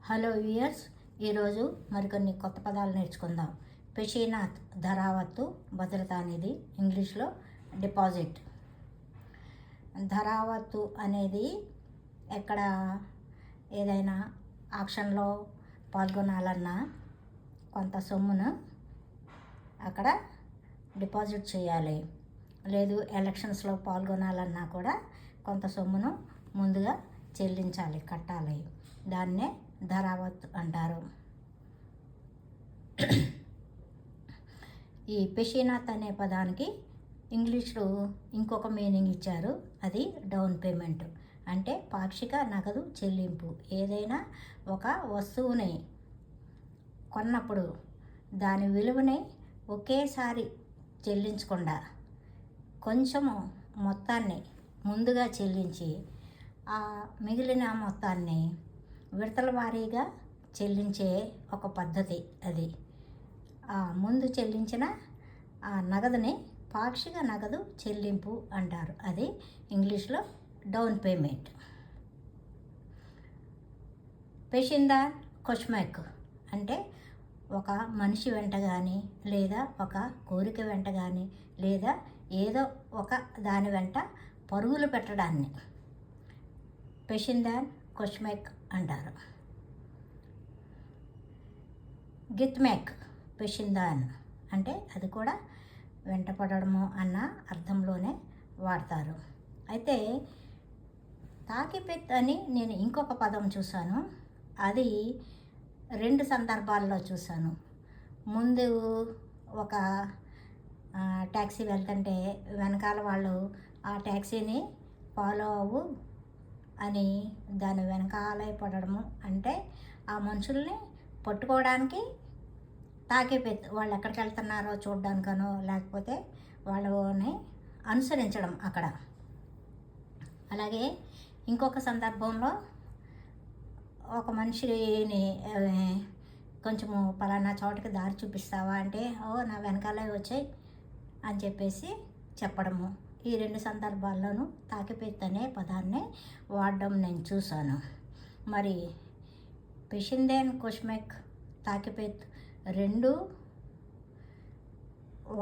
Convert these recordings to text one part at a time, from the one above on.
Hello viewers, ఈరోజు మరికొన్ని కొత్త పదాలు నేర్చుకుందాం. పెషీనాథ్ ధరావత్తు, భద్రత అనేది ఇంగ్లీష్లో డిపాజిట్. ధరావత్తు అనేది ఎక్కడ ఏదైనా ఆక్షన్లో పాల్గొనాలన్నా కొంత సొమ్మును అక్కడ డిపాజిట్ చేయాలి. లేదు ఎలక్షన్స్లో పాల్గొనాలన్నా కూడా కొంత సొమ్మును ముందుగా చెల్లించాలి, కట్టాలి. దాన్నే ధరావత్ అంటారు. ఈ పెషీనాథ్ అనే పదానికి ఇంగ్లీష్లో ఇంకొక మీనింగ్ ఇచ్చారు. అది డౌన్ పేమెంట్, అంటే పాక్షిక నగదు చెల్లింపు. ఏదైనా ఒక వస్తువుని కొన్నప్పుడు దాని విలువని ఒకేసారి చెల్లించకుండా కొంచెము మొత్తాన్ని ముందుగా చెల్లించి ఆ మిగిలిన మొత్తాన్ని విడతల వారీగా చెల్లించే ఒక పద్ధతి అది. ఆ ముందు చెల్లించిన ఆ నగదుని పాక్షిక నగదు చెల్లింపు అంటారు. అది ఇంగ్లీష్లో డౌన్ పేమెంట్. పెషిందాన్ కొష్మెక్ అంటే ఒక మనిషి వెంట కానీ, లేదా ఒక కోరిక వెంట కానీ, లేదా ఏదో ఒక దాని వెంట పరుగులు పెట్టడాన్ని పెషిందాన్ కొష్మెక్ అంటారు. గిత్మెక్ పెషిందాన్ అంటే అది కూడా వెంటపడము అన్న అర్థంలోనే వాడతారు. అయితే తాకిపెత్ అని నేను ఇంకొక పదం చూశాను. అది రెండు సందర్భాల్లో చూశాను. ముందు ఒక ట్యాక్సీ వెళ్తుంటే వెనకాల వాళ్ళు ఆ ట్యాక్సీని ఫాలో అవ్వు అని దాని వెనకాలే పడడము, అంటే ఆ మనుషుల్ని పట్టుకోవడానికి తాకిపెత్, వాళ్ళు ఎక్కడికి వెళ్తున్నారో చూడడానికనో లేకపోతే వాళ్ళని అనుసరించడం అక్కడ. అలాగే ఇంకొక సందర్భంలో ఒక మనిషిని కొంచెము పలానా చోటకి దారి చూపిస్తావా అంటే, ఓ నా వెనకాలే వచ్చాయి అని చెప్పేసి చెప్పడము. ఈ రెండు సందర్భాల్లోనూ తాకిపెత్ అనే పదాన్ని వాడడం నేను చూశాను. మరి పెషిందాన్ కొష్మెక్, తాకిపెత్ రెండు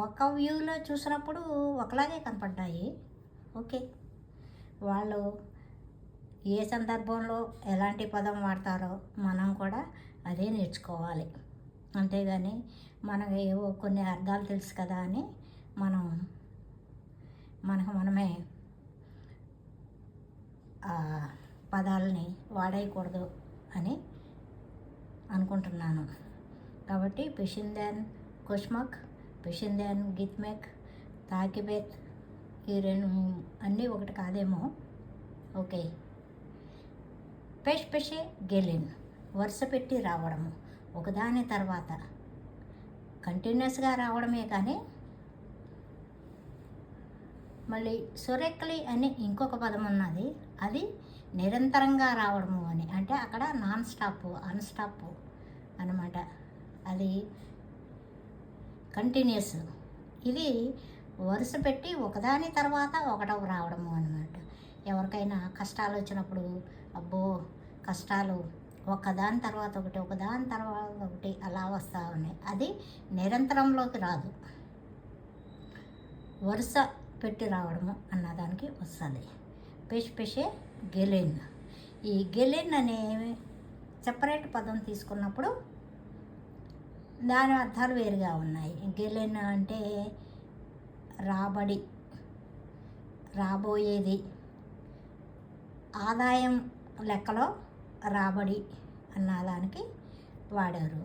ఒక వ్యూలో చూసినప్పుడు ఒకలాగే కనపడ్డాయి. ఓకే, వాళ్ళు ఏ సందర్భంలో ఎలాంటి పదం వాడతారో మనం కూడా అదే నేర్చుకోవాలి. అంతేగాని మనకు ఏవో కొన్ని అర్థాలు తెలుసు కదా అని మనకు మనమే ఆ పదాలని వాడేయకూడదు అని అనుకుంటున్నాను. కాబట్టి పెషిందాన్ కొష్మెక్, పెషిందాన్ గిత్మెక్, తాకిపెత్ ఈ రెండు అన్నీ ఒకటి కాదేమో. ఓకే. పెష్ పెషే గెలిన్ వరుస పెట్టి రావడము, ఒకదాని తర్వాత కంటిన్యూస్గా రావడమే కానీ. మళ్ళీ సొరెక్లి అని ఇంకొక పదం ఉన్నది. అది నిరంతరంగా రావడము అని, అంటే అక్కడ నాన్ స్టాప్, అన్స్టాప్ అనమాట. అది కంటిన్యూస్. ఇది వరుస పెట్టి ఒకదాని తర్వాత ఒకటవ రావడము అనమాట. ఎవరికైనా కష్టాలు వచ్చినప్పుడు, అబ్బో కష్టాలు ఒకదాని తర్వాత ఒకటి, ఒకదాని తర్వాత ఒకటి అలా వస్తూ ఉన్నాయి. అది నిరంతరంలోకి రాదు, వరుస పెట్టి రావడము అన్నదానికి వస్తుంది. పెష్ పెషే గెలిన్. ఈ గెలిన్ అనే సెపరేట్ పదం తీసుకున్నప్పుడు దాని అర్థాలు వేరుగా ఉన్నాయి. గెలిన్ అంటే రాబడి, రాబోయేది, ఆదాయం లెక్కలో రాబడి అన్నదానికి వాడారు.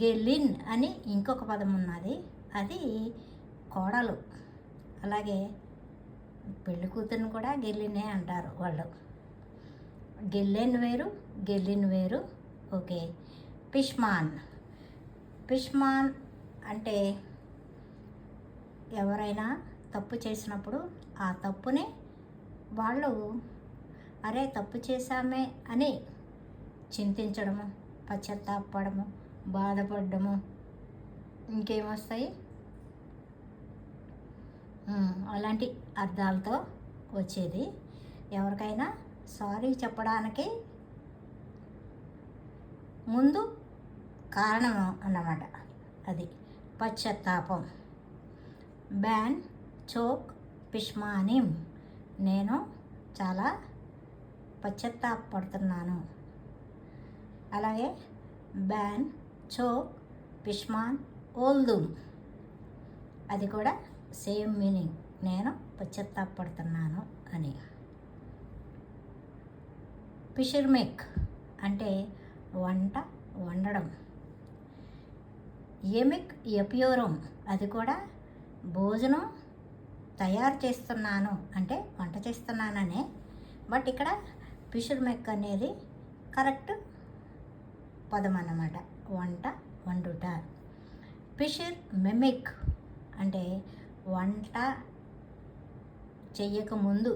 గెలిన్ అని ఇంకొక పదం ఉన్నది. అది కోడలు. అలాగే పెళ్లి కూతురుని కూడా గెలినే అంటారు వాళ్ళు. గెల్లెన్ వేరు, గెలిన్ వేరు. ఓకే. పిష్మాన్. పిష్మాన్ అంటే ఎవరైనా తప్పు చేసినప్పుడు ఆ తప్పుని వాళ్ళు అరే తప్పు చేశామే అని చింతించడము, పశ్చాత్తాపడము, బాధపడము, ఇంకేమొస్తాయి అలాంటి అర్థాలతో వచ్చేది. ఎవరికైనా సారీ చెప్పడానికి ముందు కారణం అన్నమాట. అది పశ్చాత్తాపం. బ్యాన్ చోక్ పిష్మానిం, నేను చాలా పశ్చాత్తాపడుతున్నాను. అలాగే బ్యాన్ చోక్ పిష్మాన్ ఓల్దుమ్, అది కూడా సేమ్ మీనింగ్, నేను పశ్చాత్తాపడుతున్నాను అని. పిషిర్మెక్ అంటే వంట వండడం. ఎమిక్ ఎపియోరం, అది కూడా భోజనం తయారు చేస్తున్నాను అంటే వంట చేస్తున్నాననే. బట్ ఇక్కడ పిషిర్మెక్ అనేది కరెక్ట్ పదం అన్నమాట, వంట వండుట. పిషిర్ మెమిక్ అంటే వంట చెయ్యకముందు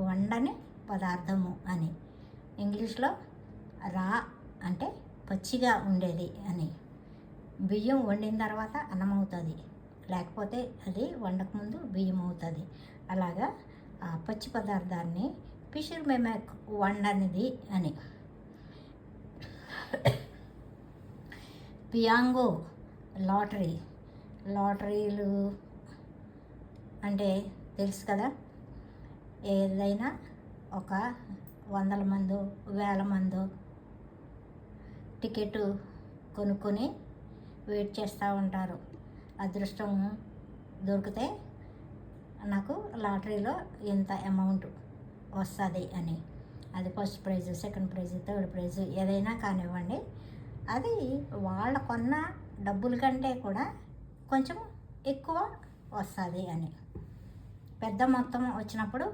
వండని పదార్థము అని. ఇంగ్లీష్లో రా అంటే పచ్చిగా ఉండేది అని. బియ్యం వండిన తర్వాత అన్నం అవుతుంది, లేకపోతే అది వండకముందు బియ్యం అవుతుంది. అలాగా ఆ పచ్చి పదార్థాన్ని పిషిర్ మెమెక్, వండనిది అని. పియాంగో లాటరీ. లాటరీలు అంటే తెలుసు కదా, ఏదైనా ఒక 100 మందో 1000 మందో టికెట్ కొనుక్కొని వెయిట్ చేస్తూ ఉంటారు. అదృష్టం దొరికితే నాకు లాటరీలో ఇంత అమౌంట్ వస్తుంది అని. అది first prize, second prize, third prize ఏదైనా కానివ్వండి, అది వాళ్ళ కొన్న డబ్బుల కంటే కూడా కొంచెం ఎక్కువ వస్తుంది అని. పెద్ద మొత్తం వచ్చినప్పుడు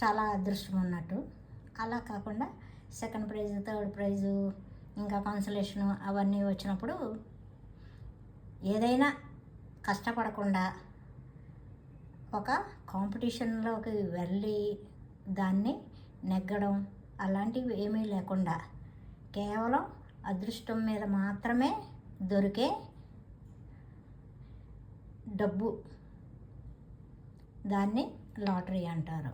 చాలా అదృష్టం ఉన్నట్టు. అలా కాకుండా సెకండ్ ప్రైజ్, థర్డ్ ప్రైజు, ఇంకా కన్సలేషను అవన్నీ వచ్చినప్పుడు ఏదైనా కష్టపడకుండా ఒక కాంపిటీషన్లోకి వెళ్ళి దాన్ని నెగ్గడం అలాంటివి ఏమీ లేకుండా కేవలం అదృష్టం మీద మాత్రమే దొరికే డబ్బు, దాన్ని లాటరీ అంటారు.